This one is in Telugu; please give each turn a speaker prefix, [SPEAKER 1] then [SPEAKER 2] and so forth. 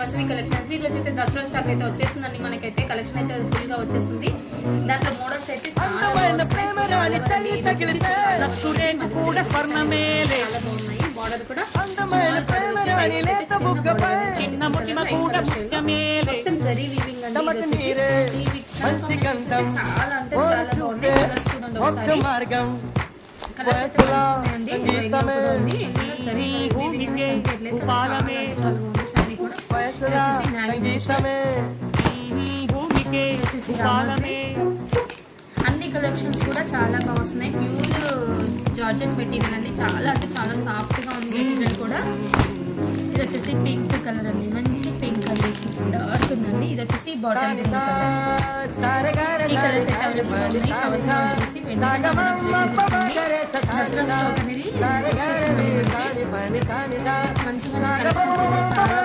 [SPEAKER 1] వసవి కలెక్షన్స్. ఈ రోజు అయితే దసరా స్టాక్ అయితే వచ్చేసిందండి. మనకైతే కలెక్షన్ అయితే ఫుల్ గా వచ్చేసింది. దాంట్లో మోడల్స్ అయితే చాలా బాగున్నాయి. బార్డర్ కూడా మొత్తం జరీ వీవింగ్ అండి. చాలా అంటే చాలా బాగున్నాయి. కలర్స్ చూడండి ఒకసారి. కలర్స్ అయితే మంచిగా ఉన్నాయండి. కూడా ఉంది. జరీ వీవింగ్ చాలా బాగుంది. సారీ కూడా వచ్చేసి వచ్చేసి అన్ని కలెక్షన్స్ కూడా చాలా బాగా వస్తున్నాయి. ప్యూర్ జార్జెట్ మెటీరియల్ అండి. చాలా అంటే చాలా సాఫ్ట్ గా ఉంది మెటీరియల్ కూడా. ఇది వచ్చేసి పింక్ కలర్ అండి. మంచి పింక్ అండి. డార్క్ ఉందండి. ఇది వచ్చేసి బాటిల్ గ్రీన్ కలర్. ఈ కలర్స్ అయితే అవైలబుల్ ఉన్నాయి. కావాల్సిన చూసి దసరా స్టాక్ అనేది వచ్చేసింది. మంచి మంచి కలెక్షన్స్ అయితే చాలా